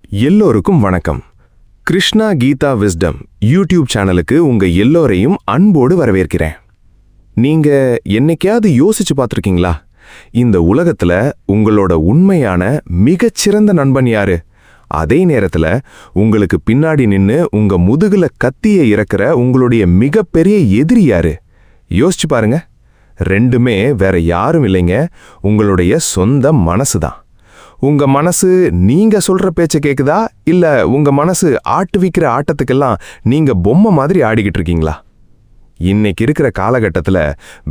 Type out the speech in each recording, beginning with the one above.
எல்லோருக்கும் வணக்கம். Krishna Geetha wisdom YouTube சேனலுக்கு உங்க எல்லோரையும் அன்போடு வரவேற்கிறேன். நீங்க என்னைக்காவது யோசிச்சு பார்த்திருக்கீங்களா, இந்த உலகத்துல உங்களோட உண்மையான மிகச்சிறந்த நண்பன் யாரு? அதே நேரத்துல உங்களுக்கு பின்னாடி நின்னு உங்க முதுகுல கத்திய இறக்குற உங்களுடைய மிகப்பெரிய எதிரி யாரு? யோசிச்சு பாருங்க. ரெண்டுமே வேற யாரும் இல்லைங்க, உங்களுடைய சொந்த மனசுதான். உங்க மனசு நீங்க சொல்ற பேச்ச கேக்குதா, இல்ல உங்க மனசு ஆட்டுவிக்கிற ஆட்டத்துக்கெல்லாம் நீங்க பொம்மை மாதிரி ஆடிக்கிட்டு இருக்கீங்களா? இன்னைக்கு இருக்கிற காலகட்டத்துல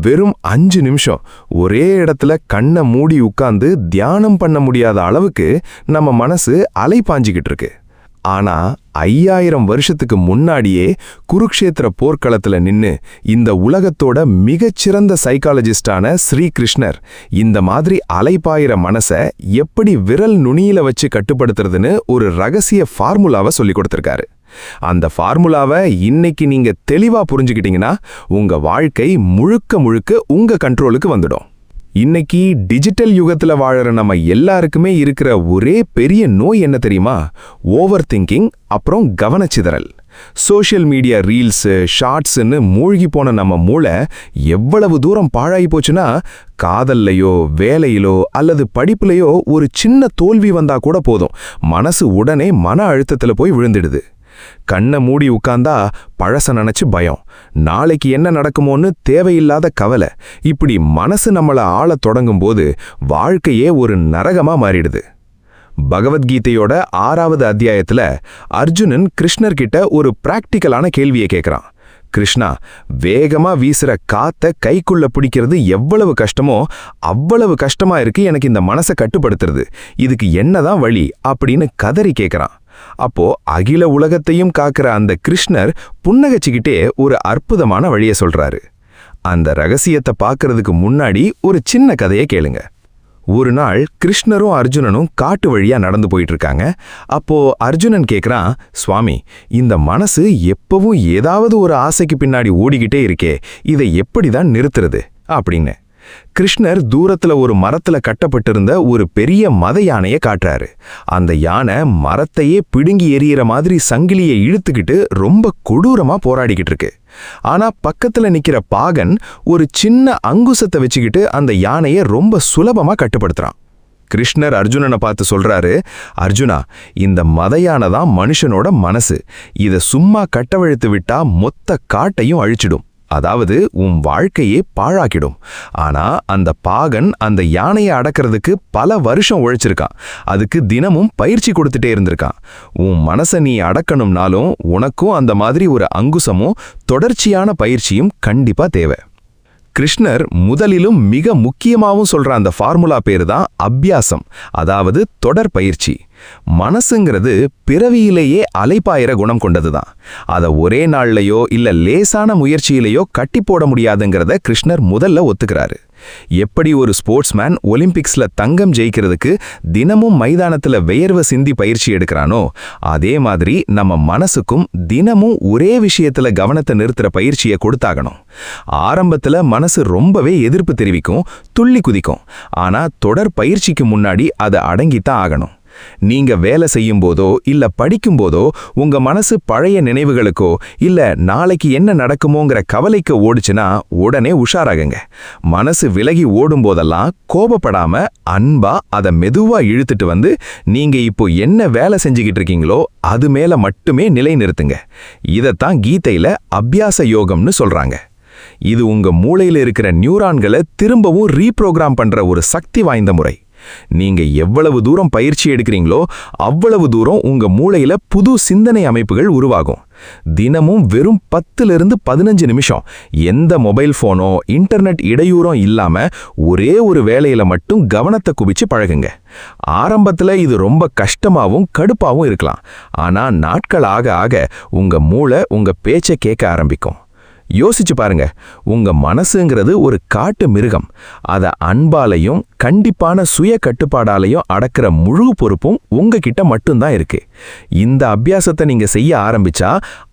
வெறும் 5 நிமிஷம் ஒரே இடத்துல கண்ணை மூடி உட்கார்ந்து தியானம் பண்ண முடியாத அளவுக்கு நம்ம மனசு அலைபாஞ்சிக்கிட்டு இருக்கு. ஆனா 5000 வருஷத்துக்கு முன்னாடியே குருக்ஷேத்திர போர்க்களத்துல நின்னு இந்த உலகத்தோட மிகச்சிறந்த சைக்காலஜிஸ்டான ஸ்ரீகிருஷ்ணர் இந்த மாதிரி அலைபாயிர மனச எப்படி விரல் நுனியில வச்சு கட்டுப்படுத்துறதுன்னு ஒரு ரகசிய ஃபார்முலாவை சொல்லி கொடுத்திருக்காரு. அந்த ஃபார்முலாவை இன்னைக்கு நீங்க தெளிவா புரிஞ்சுக்கிட்டீங்கன்னா உங்க வாழ்க்கை முழுக்க முழுக்க உங்க கண்ட்ரோலுக்கு வந்துடும். இன்னைக்கு டிஜிட்டல் யுகத்துல வாழற நம்ம எல்லாருக்குமே இருக்கிற ஒரே பெரிய நோய் என்ன தெரியுமா? ஓவர் திங்கிங், அப்புறம் கவனச்சிதறல். சோஷியல் மீடியா ரீல்ஸ், ஷார்ட்ஸ்ன்னு மூழ்கி போன நம்ம மூளை எவ்வளவு தூரம் பாழாகி போச்சுன்னா, காதல்லையோ வேலையிலோ அல்லது படிப்புலையோ ஒரு சின்ன தோல்வி வந்தா கூட போதும், மனசு உடனே மன அழுத்தத்துல போய் விழுந்துடுது. கண்ணை மூடி உட்கார்ந்தா பழச நினைச்சு பயம், நாளைக்கு என்ன நடக்குமோன்னு தேவையில்லாத கவலை, இப்படி மனசு நம்மள ஆளத் தொடங்கும் போது வாழ்க்கையே ஒரு நரகமா மாறிடுது. பகவத்கீதையோட 6வது அத்தியாயத்துல அர்ஜுனன் கிருஷ்ணர் கிட்ட ஒரு பிராக்டிக்கலான கேள்வியை கேட்கிறான். கிருஷ்ணா, வேகமா வீசுற காத்த கைக்குள்ள பிடிக்கிறது எவ்வளவு கஷ்டமோ அவ்வளவு கஷ்டமா இருக்கு எனக்கு இந்த மனசை கட்டுப்படுத்துறது, இதுக்கு என்னதான் வழி அப்படின்னு கதறி கேட்கிறான். அப்போ அகில உலகத்தையும் காக்கிற அந்த கிருஷ்ணர் புன்னகைச்சிக்கிட்டே ஒரு அற்புதமான வழியை சொல்றாரு. அந்த ரகசியத்தை பார்க்கறதுக்கு முன்னாடி ஒரு சின்ன கதையை கேளுங்க. ஒரு நாள் கிருஷ்ணரும் அர்ஜுனனும் காட்டு வழியா நடந்து போயிட்டு இருக்காங்க. அப்போ அர்ஜுனன் கேக்குறான், சுவாமி, இந்த மனசு எப்பவும் ஏதாவது ஒரு ஆசைக்கு பின்னாடி ஓடிக்கிட்டே இருக்கே, இதை எப்படிதான் நிறுத்துறது அப்படின்னு. கிருஷ்ணர் தூரத்துல ஒரு மரத்துல கட்டப்பட்டிருந்த ஒரு பெரிய மத யானையை காட்டுறாரு. அந்த யானை மரத்தையே பிடுங்கி எறிகிற மாதிரி சங்கிலியை இழுத்துக்கிட்டு ரொம்ப கொடூரமா போராடிக்கிட்டு இருக்கு. ஆனா பக்கத்துல நிக்கிற பாகன் ஒரு சின்ன அங்குசத்தை வச்சுக்கிட்டு அந்த யானையை ரொம்ப சுலபமா கட்டுப்படுத்துறான். கிருஷ்ணர் அர்ஜுனனை பார்த்து சொல்றாரு, அர்ஜுனா, இந்த மத யானை தான் மனுஷனோட மனசு, இதை சும்மா கட்டவழுத்து விட்டா மொத்த காட்டையும் அழிச்சிடும், அதாவது உன் வாழ்க்கையே பாழாக்கிடும். ஆனா அந்த பாகன் அந்த யானையை அடக்கிறதுக்கு பல வருஷம் உழைச்சிருக்கான், அதுக்கு தினமும் பயிற்சி கொடுத்துட்டே இருந்திருக்கான். உன் மனசை நீ அடக்கணும்னாலும் உனக்கும் அந்த மாதிரி ஒரு அங்குசமும் தொடர்ச்சியான பயிற்சியும் கண்டிப்பா தேவை. கிருஷ்ணர் முதலிலும் மிக முக்கியமாகவும் சொல்ற அந்த ஃபார்முலா பேரு தான் அபியாசம், அதாவது தொடர் பயிற்சி. மனசுங்கிறது பிறவியிலேயே அலைப்பாயிர குணம் கொண்டதுதான். அதை ஒரே நாள்லையோ இல்ல லேசான முயற்சியிலேயோ கட்டி போட முடியாதுங்கிறத கிருஷ்ணர் முதல்ல ஒத்துக்கிறாரு. எப்படி ஒரு ஸ்போர்ட்ஸ்மேன் ஒலிம்பிக்ஸ்ல தங்கம் ஜெயிக்கிறதுக்கு தினமும் மைதானத்துல வியர்வை சிந்தி பயிற்சி எடுக்கிறானோ, அதே மாதிரி நம்ம மனசுக்கும் தினமும் ஒரே விஷயத்துல கவனத்தை நிறுத்துற பயிற்சியை கொடுத்தாகணும். ஆரம்பத்துல மனசு ரொம்பவே எதிர்ப்பு தெரிவிக்கும், துள்ளி குதிக்கும். ஆனா தொடர் பயிற்சிக்கு முன்னாடி அதை அடங்கித்தான் ஆகணும். நீங்க வேலை செய்யும் போதோ இல்ல படிக்கும் போதோ உங்க மனசு பழைய நினைவுகளுக்கோ இல்ல நாளைக்கு என்ன நடக்குமோங்கிற கவலைக்கு ஓடுச்சுன்னா உடனே உஷாராகுங்க. மனசு விலகி ஓடும் போதெல்லாம் கோபப்படாம அன்பா அதை மெதுவா இழுத்துட்டு வந்து நீங்க இப்போ என்ன வேலை செஞ்சுக்கிட்டு இருக்கீங்களோ அது மேல மட்டுமே நிலை நிறுத்துங்க. இதத்தான் கீதையில அபியாச யோகம்னு சொல்றாங்க. இது உங்க மூளையில இருக்கிற நியூரான்களை திரும்பவும் ரீப்ரோகிராம் பண்ற ஒரு சக்தி வாய்ந்த முறை. நீங்க எவ்வளவு தூரம் பயிற்சி எடுக்கிறீங்களோ அவ்வளவு தூரம் உங்க மூளையில புது சிந்தனை அமைப்புகள் உருவாகும். தினமும் வெறும் 10லிருந்து 15 நிமிஷம் எந்த மொபைல் போனோ இன்டர்நெட் இடையூறும் இல்லாம ஒரே ஒரு வேலையில மட்டும் கவனத்தை குவிச்சு பழகுங்க. ஆரம்பத்துல இது ரொம்ப கஷ்டமாவும் கடுப்பாவும் இருக்கலாம். ஆனா நாட்கள் ஆக ஆக உங்க மூளை உங்க பேச்சை கேட்க ஆரம்பிக்கும். யோசிச்சு பாருங்க, உங்க மனசுங்கிறது ஒரு காட்டு மிருகம். அதை அன்பாலையும் கண்டிப்பான சுய கட்டுப்பாடாலையும் அடக்கிற முழு பொறுப்பும் உங்ககிட்ட மட்டும்தான் இருக்கு. இந்த அபியாசத்தை நீங்க செய்ய ஆரம்பிச்சா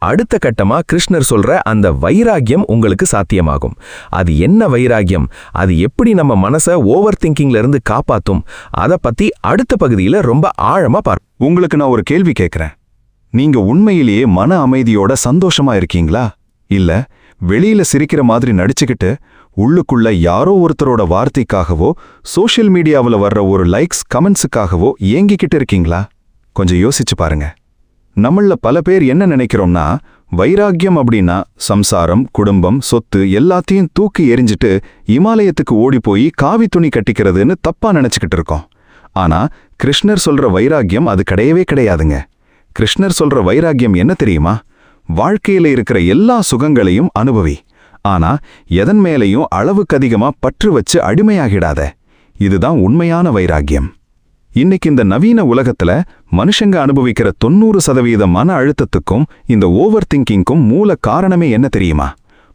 அடுத்த கட்டமா கிருஷ்ணர் சொல்ற அந்த வைராகியம் உங்களுக்கு சாத்தியமாகும். அது என்ன வைராகியம், அது எப்படி நம்ம மனசை ஓவர் திங்கிங்ல இருந்து காப்பாத்தும், அதை பத்தி அடுத்த பகுதியில ரொம்ப ஆழமா பார்ப்போம். உங்களுக்கு நான் ஒரு கேள்வி கேட்கிறேன். நீங்க உண்மையிலேயே மன அமைதியோட சந்தோஷமா இருக்கீங்களா? இல்ல வெளியில சிரிக்கிற மாதிரி நடிச்சுக்கிட்டு உள்ளுக்குள்ள யாரோ ஒருத்தரோட வார்த்தைக்காகவோ சோஷியல் மீடியாவில் வர்ற ஒரு லைக்ஸ் கமெண்ட்ஸுக்காகவோ ஏங்கிக்கிட்டு இருக்கீங்களா? கொஞ்சம் யோசிச்சு பாருங்க. நம்மள பல பேர் என்ன நினைக்கிறோம்னா, வைராக்கியம் அப்படின்னா சம்சாரம், குடும்பம், சொத்து எல்லாத்தையும் தூக்கி எறிஞ்சிட்டு இமாலயத்துக்கு ஓடி போய் காவி துணி கட்டிக்கிறதுன்னு தப்பா நினைச்சுக்கிட்டு இருக்கோம். ஆனா கிருஷ்ணர் சொல்ற வைராக்கியம் அது கிடையவே கிடையாதுங்க. கிருஷ்ணர் சொல்ற வைராக்கியம் என்ன தெரியுமா? வாழ்க்கையில இருக்கிற எல்லா சுகங்களையும் அனுபவி, ஆனா எதன் மேலையும் அளவுக்கு அதிகமா பற்று வச்சு அடிமையாகிடாத. இதுதான் உண்மையான வைராக்கியம். இன்னைக்கு இந்த நவீன உலகத்துல மனுஷங்க அனுபவிக்கிற 90% மன அழுத்தத்துக்கும் இந்த ஓவர் திங்கிங்கும் மூல காரணமே என்ன தெரியுமா?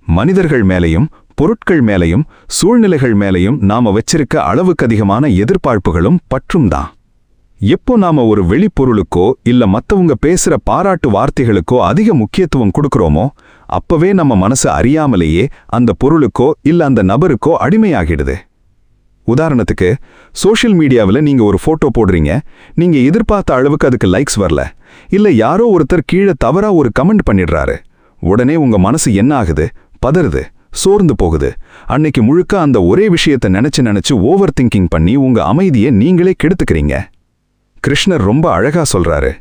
மனிதர்கள் மேலையும் பொருட்கள் மேலையும் சூழ்நிலைகள் மேலையும் நாம வச்சிருக்க அளவுக்கு அதிகமான எதிர்பார்ப்புகளும் பற்றும் தான். எப்போ நாம ஒரு வெளிப்பொருளுக்கோ இல்ல மத்தவங்க பேசுற பாராட்டு வார்த்தைகளுக்கோ அதிக முக்கியத்துவம் கொடுக்கறோமோ அப்பவே நம்ம மனசு அறியாமலேயே அந்த பொருளுக்கோ இல்ல அந்த நபருக்கோ அடிமையாகிடுது. உதாரணத்துக்கு, சோஷியல் மீடியாவில் நீங்க ஒரு போட்டோ போடுறீங்க, நீங்க எதிர்பார்த்த அளவுக்கு அதுக்கு லைக்ஸ் வரல, இல்ல யாரோ ஒருத்தர் கீழே தவறா ஒரு கமெண்ட் பண்ணிடுறாரு. உடனே உங்க மனசு என்ன ஆகுது? பதறுது, சோர்ந்து போகுது. அன்னைக்கு முழுக்க அந்த ஒரே விஷயத்தை நினைச்சு ஓவர் திங்கிங் பண்ணி உங்க அமைதியை நீங்களே கெடுத்துக்கிறீங்க. கிருஷ்ணர் ரொம்ப அழகா சொல்றாரு,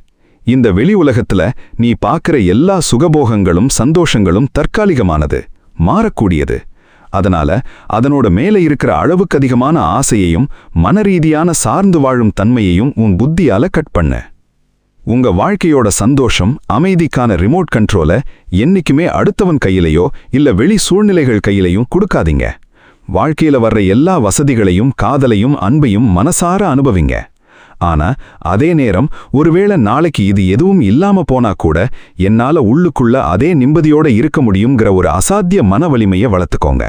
இந்த வெளி உலகத்துல நீ பார்க்கிற எல்லா சுகபோகங்களும் சந்தோஷங்களும் தற்காலிகமானது, மாறக்கூடியது. அதனால அதனோட மேலே இருக்கிற அளவுக்கு அதிகமான ஆசையையும் மனரீதியான சார்ந்து வாழும் தன்மையையும் உன் புத்தியால கட் பண்ணு. உங்க வாழ்க்கையோட சந்தோஷம், அமைதிக்கான ரிமோட் கண்ட்ரோலை என்னைக்குமே அடுத்தவன் கையிலையோ இல்ல வெளி சூழ்நிலைகள் கையிலையும் கொடுக்காதீங்க. வாழ்க்கையில வர்ற எல்லா வசதிகளையும் காதலையும் அன்பையும் மனசார அனுபவிங்க. ஆனா அதே நேரம் ஒருவேளை நாளைக்கு இது எதுவும் இல்லாம போனா கூட என்னால உள்ளுக்குள்ள அதே நிம்மதியோட இருக்க முடியுங்கிற ஒரு அசாத்திய மன வலிமையை வளர்த்துக்கோங்க.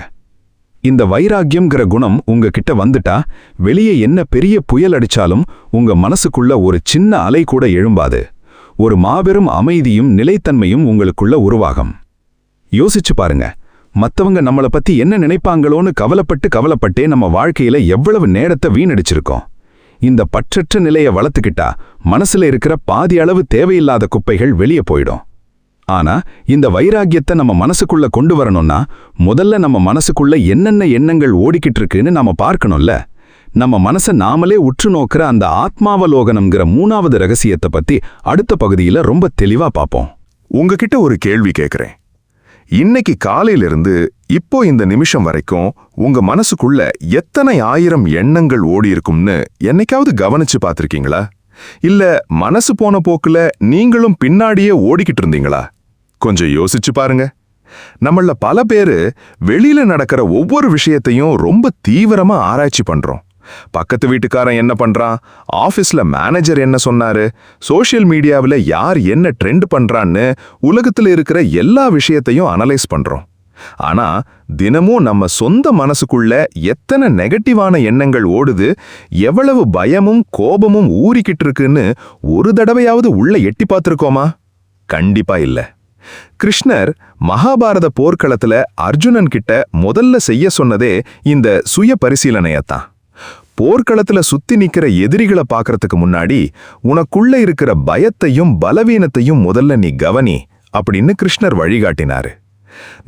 இந்த வைராக்கியம்ங்கிற குணம் உங்ககிட்ட வந்துட்டா வெளியே என்ன பெரிய புயல் அடிச்சாலும் உங்க மனசுக்குள்ள ஒரு சின்ன அலை கூட எழும்பாது. ஒரு மாபெரும் அமைதியும் நிலைத்தன்மையும் உங்களுக்குள்ள உருவாகும். யோசிச்சு பாருங்க, மத்தவங்க நம்மள பத்தி என்ன நினைப்பாங்களோன்னு கவலைப்பட்டே நம்ம வாழ்க்கையில எவ்வளவு நேரத்தை வீணடிச்சிருக்கோம். இந்த பற்றற்ற நிலையை வளர்த்துக்கிட்டா மனசுல இருக்கிற பாதி அளவு தேவையில்லாத குப்பைகள் வெளியே போயிடும். ஆனா இந்த வைராக்கியத்தை நம்ம மனசுக்குள்ள கொண்டு வரணும்னா முதல்ல நம்ம மனசுக்குள்ள என்னென்ன எண்ணங்கள் ஓடிக்கிட்டு இருக்குன்னு நாம பார்க்கணும்ல. நம்ம மனசை நாமளே உற்று நோக்கிற அந்த ஆத்மாவலோகனம்ங்கிற 3வது ரகசியத்தை பத்தி அடுத்த பகுதியில ரொம்ப தெளிவா பார்ப்போம். உங்ககிட்ட ஒரு கேள்வி கேட்கிறேன். இன்னைக்கு காலையிலிருந்து இப்போ இந்த நிமிஷம் வரைக்கும் உங்க மனசுக்குள்ள எத்தனை ஆயிரம் எண்ணங்கள் ஓடி இருக்கும்னு என்னைக்காவது கவனிச்சு பார்த்திருக்கீங்களா? இல்ல மனசு போன போக்குல நீங்களும் பின்னாடியே ஓடிக்கிட்டு இருந்தீங்களா? கொஞ்சம் யோசிச்சு பாருங்க. நம்மள பல பேரு வெளியில நடக்கிற ஒவ்வொரு விஷயத்தையும் ரொம்ப தீவிரமா ஆராய்ச்சி பண்றோம். பக்கத்து வீட்டுக்காரன் என்ன பண்றான், ஆபீஸ்ல மேனேஜர் என்ன சொன்னாரு, சோஷியல் மீடியாவில் யார் என்ன ட்ரெண்ட் பண்றான்னு உலகத்துல இருக்கிற எல்லா விஷயத்தையும் அனலைஸ் பண்றோம். ஆனா தினமும் நம்ம சொந்த மனசுக்குள்ள எத்தனை நெகட்டிவான எண்ணங்கள் ஓடுது, எவ்வளவு பயமும் கோபமும் ஊறிக்கிட்டு இருக்குன்னு ஒரு தடவையாவது உள்ள எட்டி பார்த்திருக்கோமா? கண்டிப்பா இல்ல. கிருஷ்ணர் மகாபாரத போர்க்களத்துல அர்ஜுனன் கிட்ட முதல்ல செய்ய சொன்னதே இந்த சுய பரிசீலனையத்தான். போர்க்களத்துல சுத்தி நிக்கிற எதிரிகளை பார்க்கறதுக்கு முன்னாடி உனக்குள்ள இருக்கிற பயத்தையும் பலவீனத்தையும் முதல்ல நீ கவனி அப்படின்னு கிருஷ்ணர் வழிகாட்டினாரு.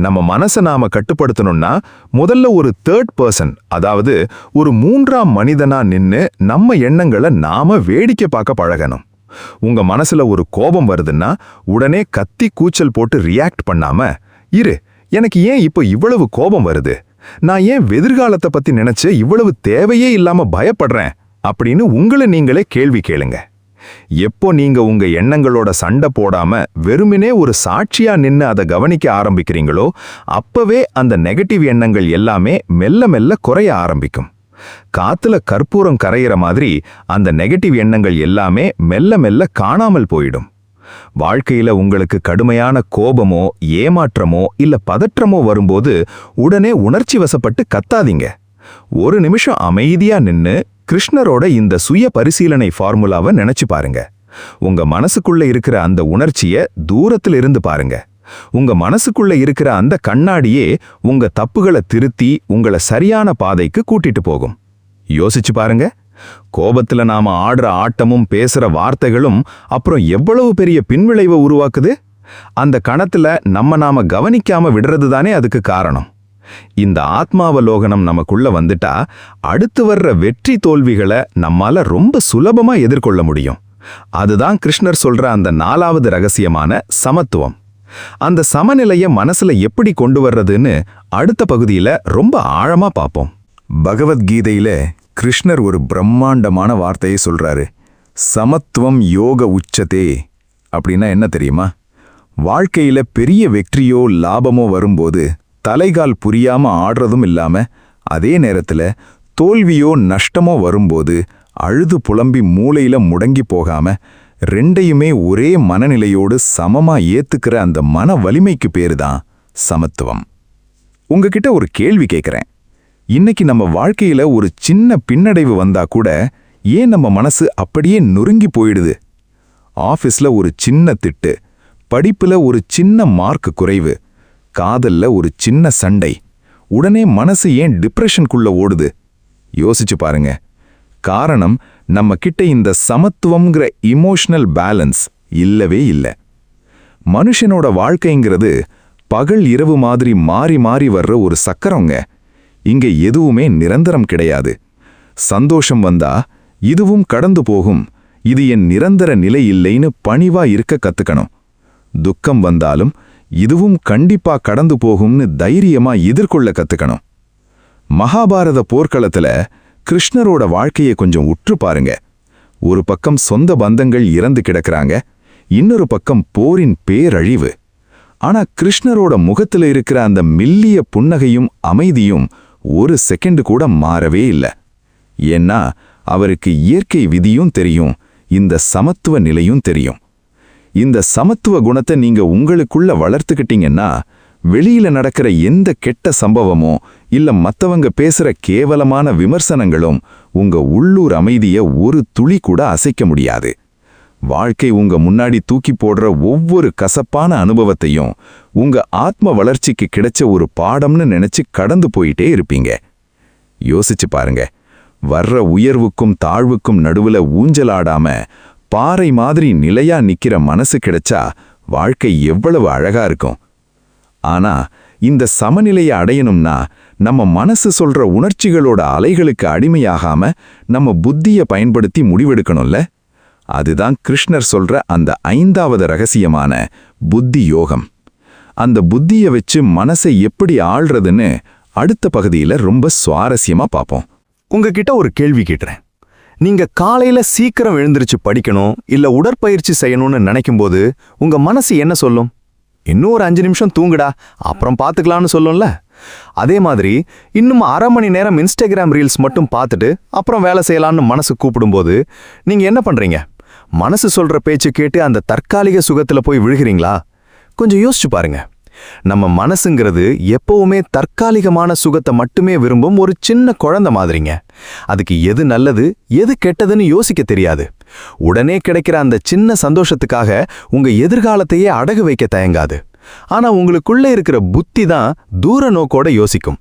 நம்ம மனசை நாம கட்டுப்படுத்தணும்னா முதல்ல ஒரு 3rd பர்சன், அதாவது ஒரு 3ஆம் மனிதனா நின்னு நம்ம எண்ணங்களை நாம வேடிக்கை பார்க்க பழகணும். உங்க மனசுல ஒரு கோபம் வருதுன்னா உடனே கத்தி கூச்சல் போட்டு ரியாக்ட் பண்ணாம, இரு, எனக்கு ஏன் இப்போ இவ்வளவு கோபம் வருது, நான் ஏன் எதிர்காலத்தை பத்தி நினைச்சு இவ்வளவு தேவையே இல்லாம பயப்படுறேன் அப்படின்னு உங்களை நீங்களே கேள்வி கேளுங்க. எப்போ நீங்க உங்க எண்ணங்களோட சண்டை போடாம வெறுமினே ஒரு சாட்சியா நின்னு அதை கவனிக்க ஆரம்பிக்கிறீங்களோ அப்பவே அந்த நெகட்டிவ் எண்ணங்கள் எல்லாமே மெல்ல மெல்ல குறைய ஆரம்பிக்கும். காத்துல கற்பூரம் கரையிற மாதிரி அந்த நெகட்டிவ் எண்ணங்கள் எல்லாமே மெல்ல மெல்ல காணாமல் போயிடும். வாழ்க்கையில உங்களுக்கு கடுமையான கோபமோ ஏமாற்றமோ இல்ல பதற்றமோ வரும்போது உடனே உணர்ச்சி வசப்பட்டு கத்தாதீங்க. ஒரு நிமிஷம் அமைதியா நின்னு கிருஷ்ணரோட இந்த சுய பரிசீலனை ஃபார்முலாவை நினைச்சு பாருங்க. உங்க மனசுக்குள்ள இருக்கிற அந்த உணர்ச்சிய தூரத்துல இருந்து பாருங்க. உங்க மனசுக்குள்ள இருக்கிற அந்த கண்ணாடியே உங்க தப்புகளை திருத்தி உங்களை சரியான பாதைக்கு கூட்டிட்டு போகும். யோசிச்சு பாருங்க. கோபத்துல நாம ஆடுற ஆட்டமும் பேசுற வார்த்தைகளும் அப்புறம் எவ்வளவு பெரிய பின்விளைவை உருவாக்குது. அந்த கணத்துல நாம கவனிக்காம விடுறது தானே அதுக்கு காரணம். இந்த ஆத்மாவலோகனம் நமக்குள்ள வந்துட்டா அடுத்து வர்ற வெற்றி தோல்விகளை நம்மால ரொம்ப சுலபமா எதிர்கொள்ள முடியும். அதுதான் கிருஷ்ணர் சொல்ற அந்த 4வது ரகசியமான சமத்துவம். அந்த சமநிலைய மனசுல எப்படி கொண்டு வர்றதுன்னு அடுத்த பகுதியில ரொம்ப ஆழமா பார்ப்போம். பகவத்கீதையில கிருஷ்ணர் ஒரு பிரம்மாண்டமான வார்த்தையை சொல்றாரு. சமத்துவம் யோக உச்சதே அப்படின்னா என்ன தெரியுமா? வாழ்க்கையில பெரிய வெற்றியோ லாபமோ வரும்போது தலைகால் புரியாம ஆடுறதும் இல்லாம, அதே நேரத்துல தோல்வியோ நஷ்டமோ வரும்போது அழுது புலம்பி மூளையில முடங்கி போகாம ரெண்டையுமே ஒரே மனநிலையோடு சமமா ஏத்துக்கிற அந்த மன வலிமைக்கு பேருதான் சமத்துவம். உங்ககிட்ட ஒரு கேள்வி கேட்கிறேன். இன்னைக்கு நம்ம வாழ்க்கையில ஒரு சின்ன பின்னடைவு வந்தா கூட ஏன் நம்ம மனசு அப்படியே நொறுங்கி போயிடுது? ஆபீஸ்ல ஒரு சின்ன திட்டு, படிப்புல ஒரு சின்ன மார்க் குறைவு, காதல்ல ஒரு சின்ன சண்டை, உடனே மனசு ஏன் டிப்ரெஷனுக்குள்ள ஓடுது? யோசிச்சு பாருங்க. காரணம், நம்ம கிட்ட இந்த சமத்துவம்ங்கிற இமோஷனல் பேலன்ஸ் இல்லவே இல்லை. மனுஷனோட வாழ்க்கைங்கிறது பகல் இரவு மாதிரி மாறி மாறி வர்ற ஒரு சக்கரங்க. இங்க எதுவுமே நிரந்தரம் கிடையாது. சந்தோஷம் வந்தா இதுவும் கடந்து போகும், இது என் நிரந்தர நிலை இல்லைன்னு பணிவா இருக்க கத்துக்கணும். துக்கம் வந்தாலும் இதுவும் கண்டிப்பா கடந்து போகும்னு தைரியமா எதிர்கொள்ள கத்துக்கணும். மகாபாரத போர்க்களத்துல கிருஷ்ணரோட வாழ்க்கையை கொஞ்சம் உற்று பாருங்க. ஒரு பக்கம் சொந்த பந்தங்கள் இறந்து கிடக்குறாங்க, இன்னொரு பக்கம் போரின் பேரழிவு. ஆனா கிருஷ்ணரோட முகத்துல இருக்கிற அந்த மெல்லிய புன்னகையும் அமைதியும் ஒரு செகண்ட் கூட மாறவே இல்லை. ஏன்னா அவருக்கு இயற்கை விதியும் தெரியும், இந்த சமத்துவ நிலையும் தெரியும். இந்த சமத்துவ குணத்தை நீங்க உங்களுக்குள்ள வளர்த்துக்கிட்டீங்கன்னா வெளியில நடக்கிற எந்த கெட்ட சம்பவமோ இல்ல மத்தவங்க பேசுற கேவலமான விமர்சனங்களும் உங்க உள்ளூர் அமைதிய ஒரு துளி கூட அசைக்க முடியாது. வாழ்க்கை உங்க முன்னாடி தூக்கி போடுற ஒவ்வொரு கசப்பான அனுபவத்தையும் உங்க ஆத்ம வளர்ச்சிக்கு கிடைச்ச ஒரு பாடம்னு நினைச்சு கடந்து போயிட்டே இருப்பீங்க. யோசிச்சு பாருங்க. வர்ற உயர்வுக்கும் தாழ்வுக்கும் நடுவுல ஊஞ்சலாடாம பாறை மாதிரி நிலையா நிக்கிற மனசு கிடைச்சா வாழ்க்கை எவ்வளவு அழகா இருக்கும். ஆனா இந்த சமநிலையை அடையணும்னா நம்ம மனசு சொல்ற உணர்ச்சிகளோட அலைகளுக்கு அடிமையாகாம நம்ம புத்தியை பயன்படுத்தி முடிவெடுக்கணும்ல. அதுதான் கிருஷ்ணர் சொல்ற அந்த 5வது ரகசியமான புத்தி யோகம். அந்த புத்தியை வச்சு மனசை எப்படி ஆள்றதுன்னு அடுத்த பகுதியில ரொம்ப சுவாரஸ்யமா பார்ப்போம். உங்ககிட்ட ஒரு கேள்வி கேட்கிறேன். நீங்க காலையில சீக்கிரம் எழுந்திருச்சு படிக்கணும் இல்ல உடற்பயிற்சி செய்யணும்னு நினைக்கும்போது உங்க மனசு என்ன சொல்லும்? இன்னும் ஒரு 5 நிமிஷம் தூங்குடா, அப்புறம் பார்த்துக்கலான்னு சொல்லும்ல. அதே மாதிரி இன்னும் அரை மணி நேரம் இன்ஸ்டாகிராம் ரீல்ஸ் மட்டும் பார்த்துட்டு அப்புறம் வேலை செய்யலான்னு மனசு கூப்பிடும்போது நீங்க என்ன பண்றீங்க? மனசு சொல்ற பேச்சு கேட்டு அந்த தற்காலிக சுகத்துல போய் விழுகிறீங்களா? கொஞ்சம் யோசிச்சு பாருங்க. நம்ம மனசுங்கிறது எப்பவுமே தற்காலிகமான சுகத்தை மட்டுமே விரும்பும் ஒரு சின்ன குழந்தை மாதிரிங்க. அதுக்கு எது நல்லது எது கெட்டதுன்னு யோசிக்க தெரியாது. உடனே கிடைக்கிற அந்த சின்ன சந்தோஷத்துக்காக உங்க எதிர்காலத்தையே அடகு வைக்க தயங்காது. ஆனா உங்களுக்குள்ள இருக்கிற புத்தி தான் தூர நோக்கோட யோசிக்கும்.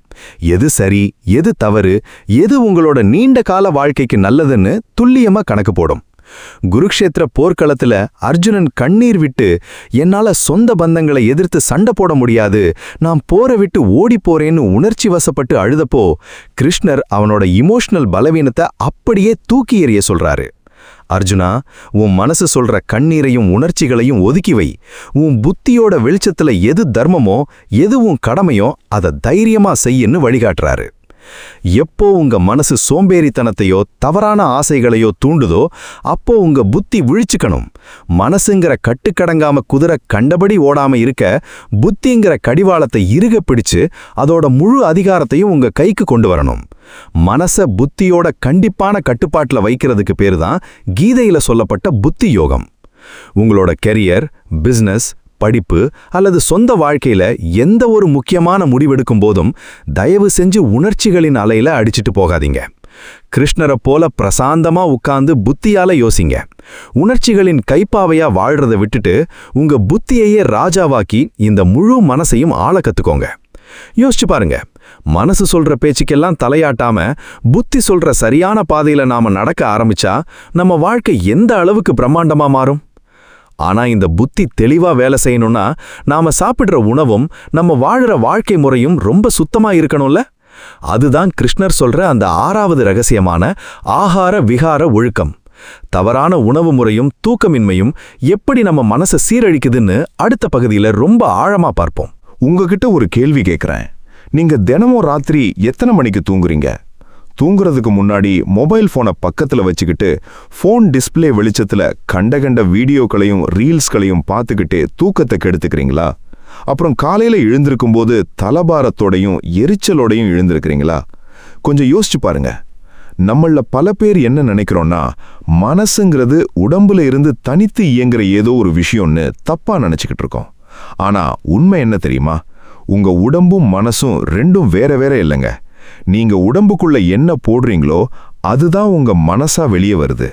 எது சரி எது தவறு, எது உங்களோட நீண்ட கால வாழ்க்கைக்கு நல்லதுன்னு துல்லியமா கணக்கு போடும். குருக்ஷேத்திர போர்க்களத்துல அர்ஜுனன் கண்ணீர் விட்டு என்னால சொந்த பந்தங்களை எதிர்த்து சண்டை போட முடியாது, நான் போரை விட்டு ஓடி போறேன்னு உணர்ச்சி வசப்பட்டு அழுதப்போ கிருஷ்ணர் அவனோட இமோஷனல் பலவீனத்தை அப்படியே தூக்கி எறிய சொல்றாரு. அர்ஜுனா, உன் மனசு சொல்ற கண்ணீரையும் உணர்ச்சிகளையும் ஒதுக்கி வை. உன் புத்தியோட வெளிச்சத்துல எது தர்மமோ எது உன் கடமையோ அதை தைரியமா செய்யன்னு வழிகாட்டுறாரு. எப்போ உங்க மனசு சோம்பேறித்தனத்தையோ தவறான ஆசைகளையோ தூண்டுதோ அப்போ உங்க புத்தி விழிச்சுக்கணும். மனசுங்கிற கட்டுக்கடங்காம குதிரை கண்டபடி ஓடாம இருக்க புத்திங்கிற கடிவாளத்தை இறுக பிடிச்சு அதோட முழு அதிகாரத்தையும் உங்க கைக்கு கொண்டு வரணும். மனச புத்தியோட கண்டிப்பான கட்டுப்பாட்டுல வைக்கிறதுக்கு பேருதான் கீதையில சொல்லப்பட்ட புத்தி யோகம். உங்களோட கெரியர், பிசினஸ், படிப்பு அல்லது சொந்த வாழ்க்கையில எந்த ஒரு முக்கியமான முடிவெடுக்கும் போதும் தயவு செஞ்சு உணர்ச்சிகளின் அலையில அடிச்சிட்டு போகாதீங்க. கிருஷ்ணரை போல பிரசாந்தமா உட்கார்ந்து புத்தியால யோசிங்க. உணர்ச்சிகளின் கைப்பாவையா வாழ்றதை விட்டுட்டு உங்க புத்தியையே ராஜாவாக்கி இந்த முழு மனசையும் ஆள கத்துக்கோங்க. யோசிச்சு பாருங்க, மனசு சொல்ற பேச்சுக்கெல்லாம் தலையாட்டாம புத்தி சொல்ற சரியான பாதையில நாம நடக்க ஆரம்பிச்சா நம்ம வாழ்க்கை எந்த அளவுக்கு பிரம்மாண்டமா மாறும். ஆனா இந்த புத்தி தெளிவா வேலை செய்யணும்னா நாம சாப்பிடுற உணவும் நம்ம வாழுற வாழ்க்கை முறையும் ரொம்ப சுத்தமா இருக்கணும்ல. அதுதான் கிருஷ்ணர் சொல்ற அந்த 6வது ரகசியமான ஆகார விகார ஒழுக்கம். தவறான உணவு முறையும் தூக்கமின்மையும் எப்படி நம்ம மனசை சீரழிக்குதுன்னு அடுத்த பகுதியில ரொம்ப ஆழமா பார்ப்போம். உங்ககிட்ட ஒரு கேள்வி கேட்குறேன். நீங்க தினமும் ராத்திரி எத்தனை மணிக்கு தூங்குறீங்க? தூங்குறதுக்கு முன்னாடி மொபைல் ஃபோனை பக்கத்தில் வச்சுக்கிட்டு ஃபோன் டிஸ்பிளே வெளிச்சத்தில் கண்ட வீடியோக்களையும் ரீல்ஸ்களையும் பார்த்துக்கிட்டே தூக்கத்தை கெடுத்துக்கிறீங்களா? அப்புறம் காலையில் எழுந்திருக்கும் போது தலபாரத்தோடையும் எரிச்சலோடையும் எழுந்திருக்கிறீங்களா? கொஞ்சம் யோசிச்சு பாருங்க. நம்மள பல பேர் என்ன நினைக்கிறோம்னா, மனசுங்கிறது உடம்புல இருந்து தனித்து இயங்குற ஏதோ ஒரு விஷயம்னு தப்பா நினைச்சுக்கிட்டு இருக்கோம். ஆனா உண்மை என்ன தெரியுமா? உங்க உடம்பும் மனசும் ரெண்டும் வேற வேற இல்லைங்க. நீங்க உடம்புக்குள்ள என்ன போடுறீங்களோ அதுதான் உங்க மனசா வெளியே வருது.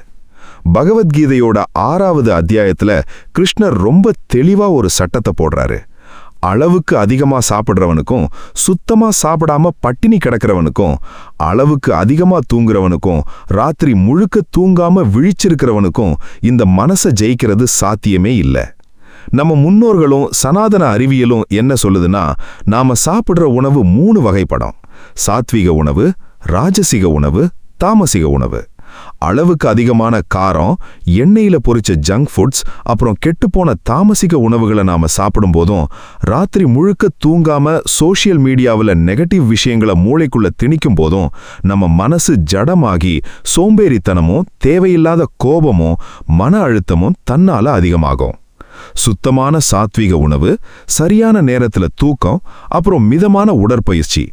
பகவத்கீதையோட 6வது அத்தியாயத்துல கிருஷ்ணர் ரொம்ப தெளிவா ஒரு சட்டத்தை போடுறாரு. அளவுக்கு அதிகமா சாப்பிடுறவனுக்கும் சுத்தமா சாப்பிடாம பட்டினி கிடக்கிறவனுக்கும், அளவுக்கு அதிகமா தூங்குறவனுக்கும் ராத்திரி முழுக்க தூங்காம விழிச்சிருக்கிறவனுக்கும் இந்த மனசை ஜெயிக்கிறது சாத்தியமே இல்லை. நம்ம முன்னோர்களும் சனாதன அறிவியலும் என்ன சொல்லுதுன்னா, நாம சாப்பிடுற உணவு 3 வகைப்படும். சாத்விக உணவு, ராஜசிக உணவு, தாமசிக உணவு. அளவுக்கு அதிகமான காரம், எண்ணெயில பொரிச்ச ஜங்க் ஃபுட்ஸ், அப்புறம் கெட்டுப்போன தாமசிக உணவுகளை நாம சாப்பிடும் போதும் ராத்திரி முழுக்க தூங்காம சோஷியல் மீடியாவில் நெகட்டிவ் விஷயங்களை மூளைக்குள்ள திணிக்கும் போதும் நம்ம மனசு ஜடமாகி சோம்பேறித்தனமும் தேவையில்லாத கோபமும் மன அழுத்தமும் தன்னால அதிகமாகும். சுத்தமான சாத்விக உணவு, சரியான நேரத்துல தூக்கம், அப்புறம் மிதமான உடற்பயிற்சி,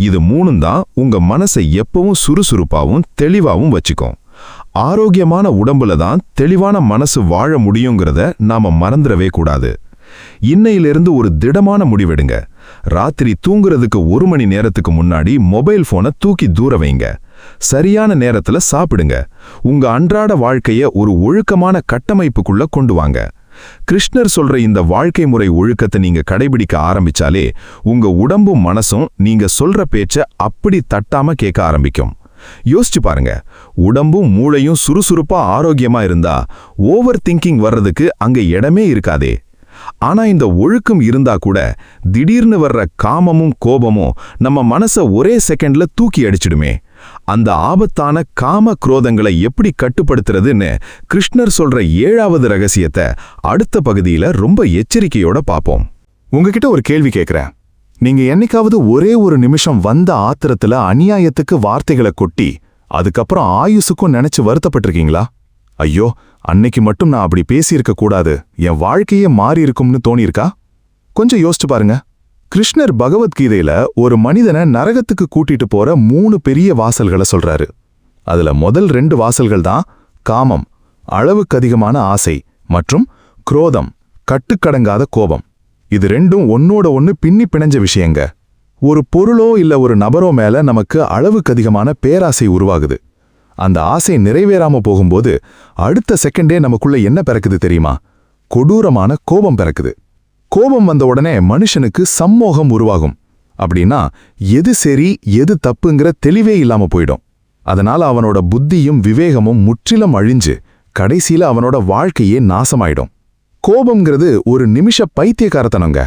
இது 3 தான் உங்க மனசை எப்பவும் சுறுசுறுப்பாவும் தெளிவாவும் வச்சுக்கும். ஆரோக்கியமான உடம்புல தான் தெளிவான மனசு வாழ முடியுங்கிறத நாம மறந்துடவே கூடாது. இன்னையிலிருந்து ஒரு திடமான முடிவெடுங்க. ராத்திரி தூங்குறதுக்கு 1 மணி நேரத்துக்கு முன்னாடி மொபைல் போனை தூக்கி தூர வைங்க. சரியான நேரத்துல சாப்பிடுங்க. உங்க அன்றாட வாழ்க்கைய ஒரு ஒழுக்கமான கட்டமைப்புக்குள்ள கொண்டு வாங்க. கிருஷ்ணர் சொல்ற இந்த வாழ்க்கை முறை ஒழுக்கத்தை நீங்க கடைபிடிக்க ஆரம்பிச்சாலே உங்க உடம்பும் மனசும் நீங்க சொல்ற பேச்ச அப்படி தட்டாம கேட்க ஆரம்பிக்கும். யோசிச்சு பாருங்க, உடம்பும் மூளையும் சுறுசுறுப்பா ஆரோக்கியமா இருந்தா ஓவர் திங்கிங் வர்றதுக்கு அங்க இடமே இருக்காதே. ஆனா இந்த ஒழுக்கம் இருந்தா கூட திடீர்னு வர்ற காமமும் கோபமும் நம்ம மனசை ஒரே செகண்ட்ல தூக்கி அடிச்சிடுமே. அந்த ஆபத்தான காம குரோதங்களை எப்படி கட்டுப்படுத்துறதுன்னு கிருஷ்ணர் சொல்ற 7வது ரகசியத்தை அடுத்த பகுதியில ரொம்ப எச்சரிக்கையோட பார்ப்போம். உங்ககிட்ட ஒரு கேள்வி கேட்குறேன். நீங்க என்னைக்காவது ஒரே ஒரு நிமிஷம் வந்த ஆத்திரத்துல அநியாயத்துக்கு வார்த்தைகளை கொட்டி அதுக்கப்புறம் ஆயுசுக்கும் நினைச்சு வருத்தப்பட்டிருக்கீங்களா? ஐயோ, அன்னைக்கு மட்டும் நான் அப்படி பேசியிருக்க கூடாது, என் வாழ்க்கையே மாறி இருக்கும்னு தோணியிருக்கா? கொஞ்சம் யோசிச்சு பாருங்க. கிருஷ்ணர் பகவத்கீதையில ஒரு மனிதனை நரகத்துக்கு கூட்டிட்டு போற 3 பெரிய வாசல்களை சொல்றாரு. அதுல முதல் 2 வாசல்கள் தான் காமம், அளவுக்கு அதிகமான ஆசை, மற்றும் குரோதம், கட்டுக்கடங்காத கோபம். இது ரெண்டும் ஒன்னோட ஒன்னு பின்னி பிணைஞ்ச விஷயங்க. ஒரு பொருளோ இல்ல ஒரு நபரோ மேல நமக்கு அளவுக்கு அதிகமான பேராசை உருவாகுது. அந்த ஆசை நிறைவேறாம போகும்போது அடுத்த செகண்டே நமக்குள்ள என்ன பிறக்குது தெரியுமா? கொடூரமான கோபம் பிறக்குது. கோபம் வந்த உடனே மனுஷனுக்கு சம்மோகம் உருவாகும். அப்படின்னா எது சரி எது தப்புங்கிற தெளிவே இல்லாம போயிடும். அதனால அவனோட புத்தியும் விவேகமும் முற்றிலும் அழிஞ்சு கடைசியில அவனோட வாழ்க்கையே நாசமாயிடும். கோபம்ங்கிறது ஒரு நிமிஷ பைத்தியக்காரத்தனங்க.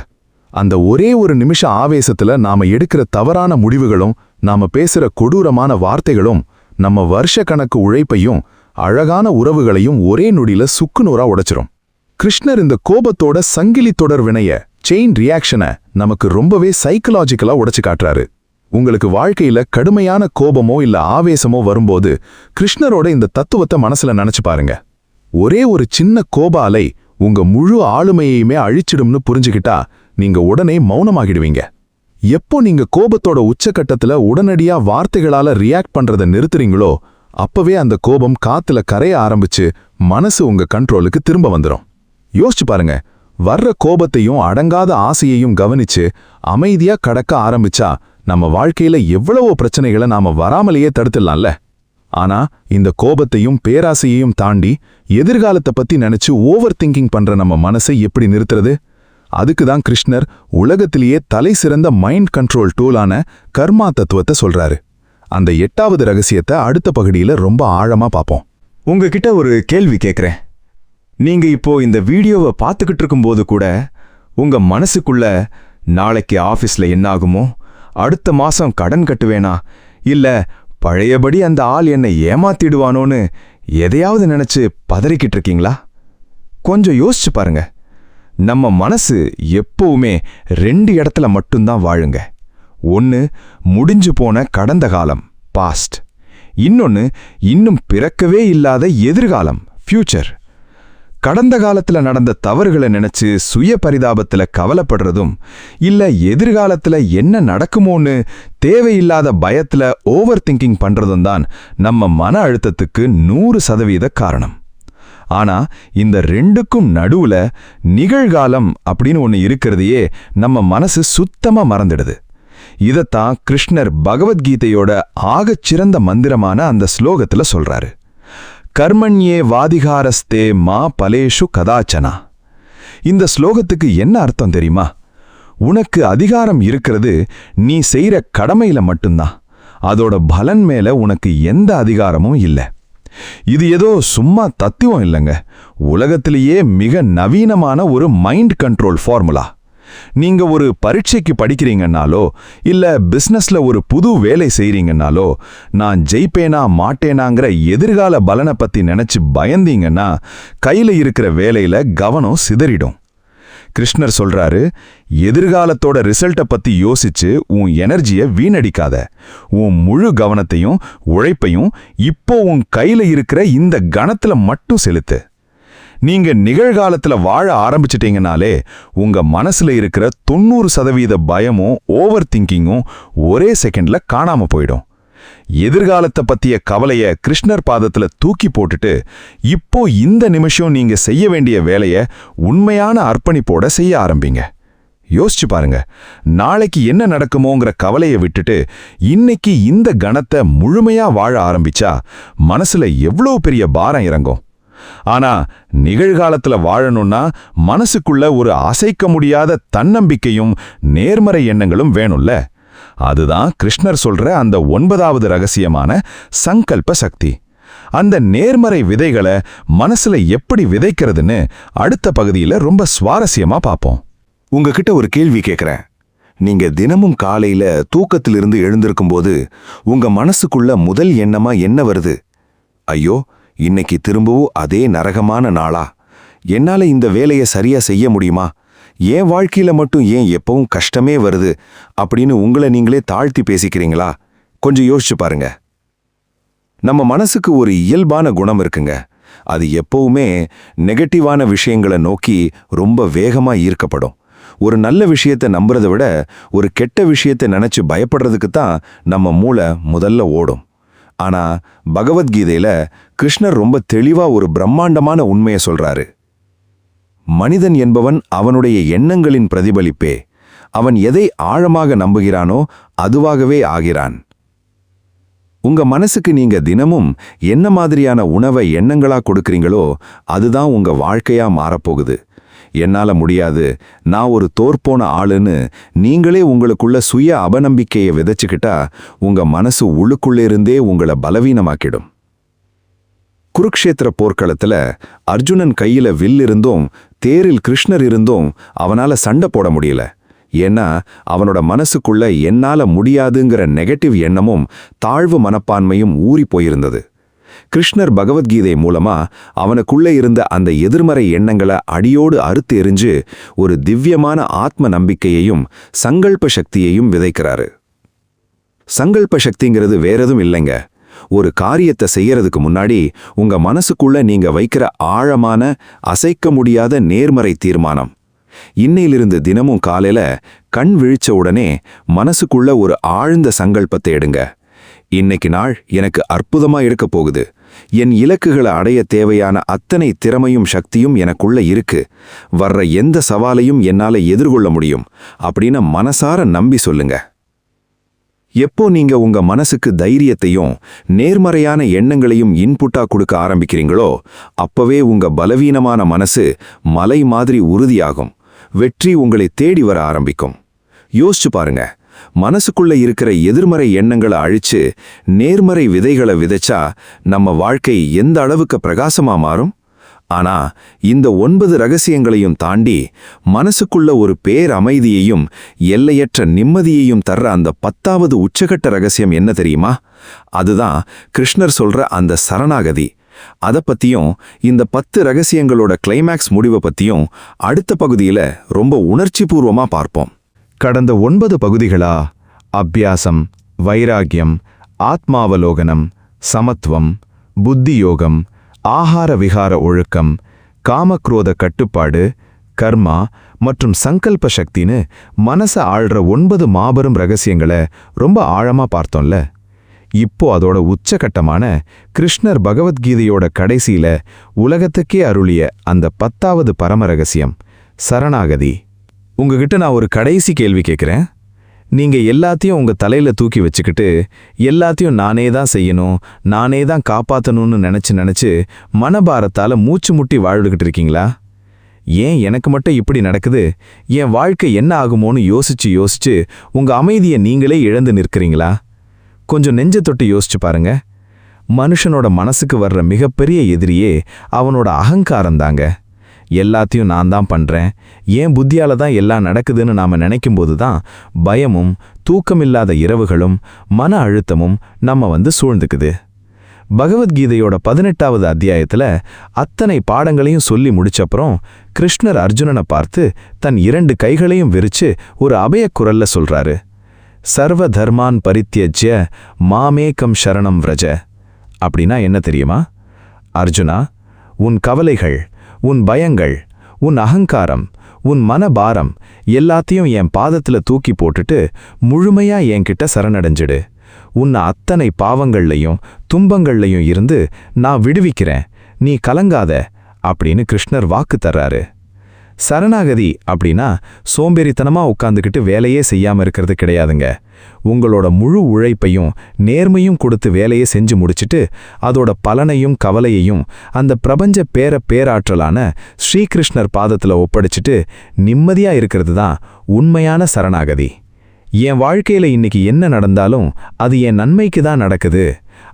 அந்த ஒரே ஒரு நிமிஷ ஆவேசத்துல நாம எடுக்கிற தவறான முடிவுகளும் நாம பேசுற கொடூரமான வார்த்தைகளும் நம்ம வருஷ கணக்கு உழைப்பையும் அழகான உறவுகளையும் ஒரே நொடியில சுக்குநூறா உடைச்சிரும். கிருஷ்ணர் இந்த கோபத்தோட சங்கிலி தொடர் வினைய, செயின் ரியாக்ஷனை நமக்கு ரொம்பவே சைக்கலாஜிக்கலா உடைச்சு காட்டுறாரு. உங்களுக்கு வாழ்க்கையில கடுமையான கோபமோ இல்ல ஆவேசமோ வரும்போது கிருஷ்ணரோட இந்த தத்துவத்தை மனசுல நினைச்சு பாருங்க. ஒரே ஒரு சின்ன கோப அலை உங்க முழு ஆளுமையையுமே அழிச்சிடும்னு புரிஞ்சுக்கிட்டா நீங்க உடனே மௌனமாகிடுவீங்க. எப்போ நீங்க கோபத்தோட உச்சக்கட்டத்துல உடனடியா வார்த்தைகளால ரியாக்ட் பண்றதை நிறுத்துறீங்களோ அப்பவே அந்த கோபம் காத்துல கரைய ஆரம்பிச்சு மனசு உங்க கண்ட்ரோலுக்கு திரும்ப வந்துடும். யோசிச்சு பாருங்க, வர்ற கோபத்தையும் அடங்காத ஆசையையும் கவனிச்சு அமைதியா கடக்க ஆரம்பிச்சா நம்ம வாழ்க்கையில எவ்வளவோ பிரச்சனைகளை நாம வராமலேயே தடுத்துடலாம்ல. ஆனா இந்த கோபத்தையும் பேராசையையும் தாண்டி எதிர்காலத்தை பத்தி நினைச்சு ஓவர் திங்கிங் பண்ற நம்ம மனசை எப்படி நிறுத்துறது? அதுக்கு தான் கிருஷ்ணர் உலகத்திலேயே தலை சிறந்த மைண்ட் கண்ட்ரோல் டூலான கர்மா தத்துவத்தை சொல்றாரு. அந்த 8வது ரகசியத்தை அடுத்த பகுதியில ரொம்ப ஆழமா பார்ப்போம். உங்ககிட்ட ஒரு கேள்வி கேட்குறேன். நீங்க இப்போ இந்த வீடியோவை பார்த்துக்கிட்டு இருக்கும்போது கூட உங்க மனசுக்குள்ள நாளைக்கு ஆஃபீஸ்ல என்ன ஆகுமோ, அடுத்த மாசம் கடன் கட்டுவேனா, இல்ல பழையபடி அந்த ஆள் என்னை ஏமாத்திடுவானோன்னு எதையாவது நினைச்சு பதறிக்கிட்டு இருக்கீங்களா? கொஞ்சம் யோசிச்சு பாருங்க. நம்ம மனசு எப்பவுமே 2 இடத்துல மட்டும்தான் வாழுங்க. ஒன்னு முடிஞ்சு போன கடந்த காலம், பாஸ்ட். இன்னொன்னு இன்னும் பிறக்கவே இல்லாத எதிர்காலம், ஃபியூச்சர். கடந்த காலத்துல நடந்த தவறுகளை நினைச்சு சுய பரிதாபத்துல கவலைப்படுறதும், இல்ல எதிர்காலத்துல என்ன நடக்குமோன்னு தேவையில்லாத பயத்துல ஓவர் திங்கிங் பண்றதும் தான் நம்ம மன அழுத்தத்துக்கு 100% காரணம். ஆனா இந்த 2க்கும் நடுவுல நிகழ்காலம் அப்படின்னு ஒன்னு இருக்கிறதையே நம்ம மனசு சுத்தமா மறந்துடுது. இதத்தான் கிருஷ்ணர் பகவத்கீதையோட ஆகச்சிறந்த மந்திரமான அந்த ஸ்லோகத்துல சொல்றாரு. கர்மண்யே வாதிகாரஸ்தே மா பலேஷு கதாச்சனா. இந்த ஸ்லோகத்துக்கு என்ன அர்த்தம் தெரியுமா? உனக்கு அதிகாரம் இருக்கிறது நீ செய்யற கடமையில மட்டும்தான். அதோட பலன் மேல உனக்கு எந்த அதிகாரமும் இல்லை. இது ஏதோ சும்மா தத்துவம் இல்லைங்க. உலகத்திலேயே மிக நவீனமான ஒரு மைண்ட் கண்ட்ரோல் ஃபார்முலா. நீங்க ஒரு பரீட்சைக்கு படிக்கிறீங்கன்னாலோ, இல்ல பிசினஸ்ல ஒரு புது வேலை செய்றீங்கன்னாலோ, நான் ஜெயிப்பேனா மாட்டேனாங்கிற எதிர்கால பலனை பத்தி நினைச்சு பயந்தீங்கன்னா கையில இருக்கிற வேலையில கவனம் சிதறிடும். கிருஷ்ணர் சொல்றாரு, எதிர்காலத்தோட ரிசல்ட்டை பத்தி யோசிச்சு உன் எனர்ஜியை வீணடிக்காத. உன் முழு கவனத்தையும் உழைப்பையும் இப்போ உன் கையில இருக்கிற இந்த கணத்துல மட்டும் செலுத்து. நீங்க நிகழ்காலத்துல வாழ ஆரம்பிச்சிட்டீங்கனாலே உங்க மனசுல இருக்கிற 90% பயமும் ஓவர் திங்கிங்கும் ஒரே செகண்ட்ல காணாம போயிடும். எதிர்காலத்தை பத்திய கவலைய கிருஷ்ணர் பாதத்துல தூக்கி போட்டுட்டு இப்போ இந்த நிமிஷம் நீங்க செய்ய வேண்டிய வேலைய உண்மையான அர்ப்பணிப்போட செய்ய ஆரம்பிங்க. யோசிச்சு பாருங்க. நாளைக்கு என்ன நடக்குமோங்கிற கவலையை விட்டுட்டு இன்னைக்கு இந்த கணத்தை முழுமையா வாழ ஆரம்பிச்சா மனசுல எவ்வளவு பெரிய பாரம் இறங்கும். ஆனா நிகழ்காலத்துல வாழணும்னா மனசுக்குள்ள ஒரு அசைக்க முடியாத தன்னம்பிக்கையும் நேர்மறை எண்ணங்களும் வேணும்ல. அதுதான் கிருஷ்ணர் சொல்ற அந்த 9வது ரகசியமான சங்கல்ப சக்தி. அந்த நேர்மறை விதைகளை மனசுல எப்படி விதைக்கிறதுன்னு அடுத்த பகுதியில ரொம்ப சுவாரஸ்யமா பார்ப்போம். உங்ககிட்ட ஒரு கேள்வி கேட்குறேன். நீங்க தினமும் காலையில தூக்கத்திலிருந்து எழுந்திருக்கும்போது உங்க மனசுக்குள்ள முதல் எண்ணமா என்ன வருது? ஐயோ, இன்னைக்கு திரும்பவும் அதே நரகமான நாளா? என்னால இந்த வேலையை சரியா செய்ய முடியுமா? என் வாழ்க்கையில மட்டும் ஏன் எப்பவும் கஷ்டமே வருது அப்படின்னு உங்களை நீங்களே தாழ்த்தி பேசிக்கிறீங்களா? கொஞ்சம் யோசிச்சு பாருங்க. நம்ம மனசுக்கு ஒரு இயல்பான குணம் இருக்குங்க. அது எப்பவுமே நெகட்டிவான விஷயங்களை நோக்கி ரொம்ப வேகமா ஈர்க்கப்படும். ஒரு நல்ல விஷயத்தை நம்புறதை விட ஒரு கெட்ட விஷயத்தை நினைச்சு பயப்படுறதுக்கு தான் நம்ம மூளை முதல்ல ஓடும். ஆனா பகவத்கீதையில கிருஷ்ணர் ரொம்ப தெளிவா ஒரு பிரம்மாண்டமான உண்மையை சொல்றாரு. மனிதன் என்பவன் அவனுடைய எண்ணங்களின் பிரதிபலிப்பே. அவன் எதை ஆழமாக நம்புகிறானோ அதுவாகவே ஆகிறான். உங்க மனசுக்கு நீங்க தினமும் என்ன மாதிரியான உணவை எண்ணங்களா கொடுக்கறீங்களோ அதுதான் உங்க வாழ்க்கையா மாறப்போகுது. என்னால முடியாது, நான் ஒரு தோற்போன ஆளுன்னு நீங்களே உங்களுக்குள்ள சுய அபநம்பிக்கையை விதைச்சுக்கிட்டா உங்க மனசு உள்ளுக்குள்ளே இருந்தே உங்களை பலவீனமாக்கிடும். குருக்ஷேத்திர போர்க்களத்துல அர்ஜுனன் கையில வில் இருந்தும் தேரில் கிருஷ்ணர் இருந்தும் அவனால சண்டை போட முடியல. ஏன்னா அவனோட மனசுக்குள்ள என்னால முடியாதுங்கிற நெகட்டிவ் எண்ணமும் தாழ்வு மனப்பான்மையும் ஊறி போயிருந்தது. கிருஷ்ணர் பகவத்கீதை மூலமா அவனுக்குள்ள இருந்த அந்த எதிர்மறை எண்ணங்களை அடியோடு அறுத்து எறிஞ்சு ஒரு திவ்யமான ஆத்ம நம்பிக்கையையும் சங்கல்ப சக்தியையும் விதைக்கிறாரு. சங்கல்ப சக்திங்கிறது வேறெதும் இல்லைங்க. ஒரு காரியத்தை செய்யறதுக்கு முன்னாடி உங்க மனசுக்குள்ள நீங்க வைக்கிற ஆழமான அசைக்க முடியாத நேர்மறை தீர்மானம். இன்னையிலிருந்து தினமும் காலையில கண் விழிச்ச உடனே மனசுக்குள்ள ஒரு ஆழ்ந்த சங்கல்பத்தை எடுங்க. இன்னைக்கு நாள் எனக்கு அற்புதமா இருக்க போகுது. என் இலக்குகளை அடைய தேவையான அத்தனை திறமையும் சக்தியும் எனக்குள்ள இருக்கு. வர்ற எந்த சவாலையும் என்னால எதிர்கொள்ள முடியும் அப்படின்னு மனசார நம்பி சொல்லுங்க. எப்போ நீங்க உங்க மனசுக்கு தைரியத்தையும் நேர்மறையான எண்ணங்களையும் இன்புட்டா கொடுக்க ஆரம்பிக்கிறீங்களோ அப்பவே உங்க பலவீனமான மனசு மலை மாதிரி உறுதியாகும். வெற்றி உங்களை தேடி வர ஆரம்பிக்கும். யோசிச்சு பாருங்க, மனசுக்குள்ள இருக்கிற எதிர்மறை எண்ணங்களை அழிச்சு நேர்மறை விதைகளை விதைச்சா நம்ம வாழ்க்கை எந்த அளவுக்கு பிரகாசமா மாறும். ஆனா இந்த 9 ரகசியங்களையும் தாண்டி மனசுக்குள்ள ஒரு பேரமைதியையும் எல்லையற்ற நிம்மதியையும் தர்ற அந்த 10வது உச்சகட்ட ரகசியம் என்ன தெரியுமா? அதுதான் கிருஷ்ணர் சொல்ற அந்த சரணாகதி. அத பத்தியும் இந்த 10 ரகசியங்களோட கிளைமேக்ஸ் முடிவை பத்தியும் அடுத்த பகுதியில ரொம்ப உணர்ச்சிபூர்வமா பார்ப்போம். கடந்த 9 பகுதிகளா அபியாசம், வைராகியம், ஆத்மாவலோகனம், சமத்துவம், புத்தியோகம், ஆகார விகார ஒழுக்கம், காமக்ரோத கட்டுப்பாடு, கர்மா மற்றும் சங்கல்ப சக்தின்னு மனச ஆள்ற 9 மாபெரும் ரகசியங்களை ரொம்ப ஆழமா பார்த்தோம்ல. இப்போ அதோட உச்சகட்டமான கிருஷ்ணர் பகவத்கீதையோட கடைசியில உலகத்துக்கே அருளிய அந்த 10வது பரம ரகசியம் சரணாகதி. உங்ககிட்ட நான் ஒரு கடைசி கேள்வி கேட்குறேன். நீங்க எல்லாத்தையும் உங்க தலையில தூக்கி வச்சுக்கிட்டு எல்லாத்தையும் நானே தான் செய்யணும், நானே தான் காப்பாற்றணும்னு நினைச்சு மனபாரத்தால மூச்சு முட்டி வாழ்ந்துகிட்டு இருக்கீங்களா? ஏன் எனக்கு மட்டும் இப்படி நடக்குது, என் வாழ்க்கை என்ன ஆகுமோன்னு யோசிச்சு உங்க அமைதியை நீங்களே இழந்து நிற்கிறீங்களா? கொஞ்சம் நெஞ்ச தொட்டு யோசிச்சு பாருங்க. மனுஷனோட மனசுக்கு வர்ற மிகப்பெரிய எதிரியே அவனோட அகங்காரம்தாங்க. எல்லாத்தையும் நான் தான் பண்றேன், ஏன் புத்தியால தான் எல்லாம் நடக்குதுன்னு நாம நினைக்கும்போது தான் பயமும் தூக்கமில்லாத இரவுகளும் மன அழுத்தமும் நம்ம சூழ்ந்துக்குது. பகவத்கீதையோட 18வது அத்தியாயத்துல அத்தனை பாடங்களையும் சொல்லி முடிச்சப்புறம் கிருஷ்ணர் அர்ஜுனனை பார்த்து தன் 2 கைகளையும் விரிச்சு ஒரு அபயக் குரல்ல சொல்றாரு, சர்வ தர்மான் பரித்யஜ்ய மாமேகம் சரணம் விரஜ. அப்படின்னா என்ன தெரியுமா? அர்ஜுனா, உன் கவலைகள், உன் பயங்கள், உன் அகங்காரம், உன் மனபாரம் எல்லாத்தையும் என் பாதத்துல தூக்கி போட்டுட்டு முழுமையா என்கிட்ட சரணடைஞ்சிடு. உன்னை அத்தனை பாவங்கள்லையும் துன்பங்கள்லையும் இருந்து நான் விடுவிக்கிறேன், நீ கலங்காத அப்படின்னு கிருஷ்ணர் வாக்கு தர்றாரு. சரணாகதி அப்படின்னா சோம்பேறித்தனமா உட்காந்துக்கிட்டு வேலையே செய்யாம இருக்கிறது கிடையாதுங்க. உங்களோட முழு உழைப்பையும் நேர்மையும் கொடுத்து வேலையை செஞ்சு முடிச்சிட்டு அதோட பலனையும் கவலையையும் அந்த பிரபஞ்ச பேராற்றலான ஸ்ரீகிருஷ்ணர் பாதத்துல ஒப்படைச்சிட்டு நிம்மதியா இருக்கிறது தான் உண்மையான சரணாகதி. என் வாழ்க்கையில இன்னைக்கு என்ன நடந்தாலும் அது என் நன்மைக்கு தான் நடக்குது,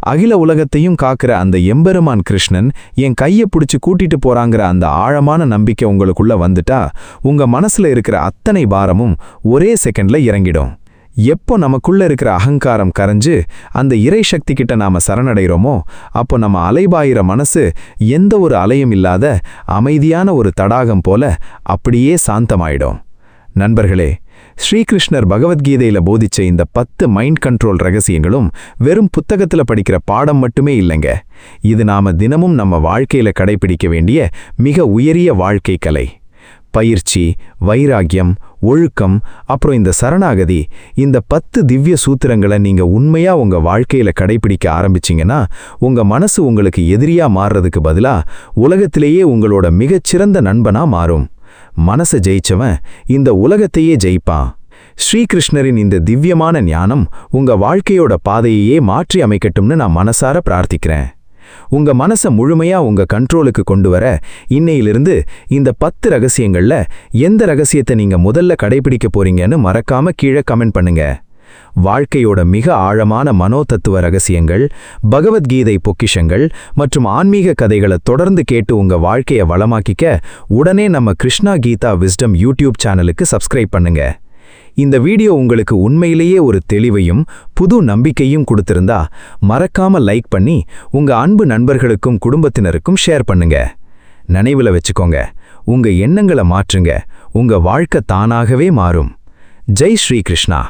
அகில உலகத்தையும் காக்கிற அந்த எம்பெருமான் கிருஷ்ணன் என் கையை பிடிச்சு கூட்டிட்டு போறாங்கிற அந்த ஆழமான நம்பிக்கை உங்களுக்குள்ள வந்துட்டா உங்க மனசுல இருக்கிற அத்தனை பாரமும் ஒரே செகண்ட்ல இறங்கிடும். எப்போ நமக்குள்ள இருக்கிற அகங்காரம் கரைஞ்சு அந்த இறை சக்தி கிட்ட நாம சரணடைகிறோமோ அப்போ நம்ம அலைபாயிர மனசு எந்த ஒரு அலையும் இல்லாத அமைதியான ஒரு தடாகம் போல அப்படியே சாந்தமாயிடும். நண்பர்களே, ஸ்ரீகிருஷ்ணர் பகவத்கீதையில போதிச்ச இந்த 10 மைண்ட் கண்ட்ரோல் ரகசியங்களும் வெறும் புத்தகத்துல படிக்கிற பாடம் மட்டுமே இல்லைங்க. இது நாம தினமும் நம்ம வாழ்க்கையில கடைபிடிக்க வேண்டிய மிக உயரிய வாழ்க்கை கலை. பயிற்சி, வைராகியம், ஒழுக்கம், அப்புறம் இந்த சரணாகதி, இந்த 10 திவ்ய சூத்திரங்களை நீங்க உண்மையா உங்க வாழ்க்கையில கடைபிடிக்க ஆரம்பிச்சிங்கன்னா உங்க மனசு உங்களுக்கு எதிரியா மாறுறதுக்கு பதிலா உலகத்திலேயே உங்களோட மிகச்சிறந்த நண்பனா மாறும். மனசை ஜெயிச்சவன் இந்த உலகத்தையே ஜெயிப்பான். ஸ்ரீகிருஷ்ணரின் இந்த திவ்யமான ஞானம் உங்க வாழ்க்கையோட பாதையையே மாற்றி அமைக்கட்டும்னு நான் மனசார பிரார்த்திக்கிறேன். உங்க மனசை முழுமையா உங்க கண்ட்ரோலுக்கு கொண்டு வர இன்னையிலிருந்து இந்த 10 ரகசியங்கள்ல எந்த ரகசியத்தை நீங்க முதல்ல கடைபிடிக்க போறீங்கன்னு மறக்காம கீழே கமெண்ட் பண்ணுங்க. வாழ்க்கையோட மிக ஆழமான மனோதத்துவ ரகசியங்கள், பகவத்கீதை பொக்கிஷங்கள் மற்றும் ஆன்மீக கதைகளை தொடர்ந்து கேட்டு உங்க வாழ்க்கையை வளமாக்கிக்க உடனே நம்ம கிருஷ்ணா கீதா விஸ்டம் யூடியூப் சேனலுக்கு சப்ஸ்கிரைப் பண்ணுங்க. இந்த வீடியோ உங்களுக்கு உண்மையிலேயே ஒரு தெளிவையும் புது நம்பிக்கையும் கொடுத்திருந்தா மறக்காம லைக் பண்ணி உங்க அன்பு நண்பர்களுக்கும் குடும்பத்தினருக்கும் ஷேர் பண்ணுங்க. நினைவுல வச்சுக்கோங்க, உங்க எண்ணங்களை மாற்றுங்க, உங்க வாழ்க்கை தானாகவே மாறும். ஜெய் ஸ்ரீ கிருஷ்ணா.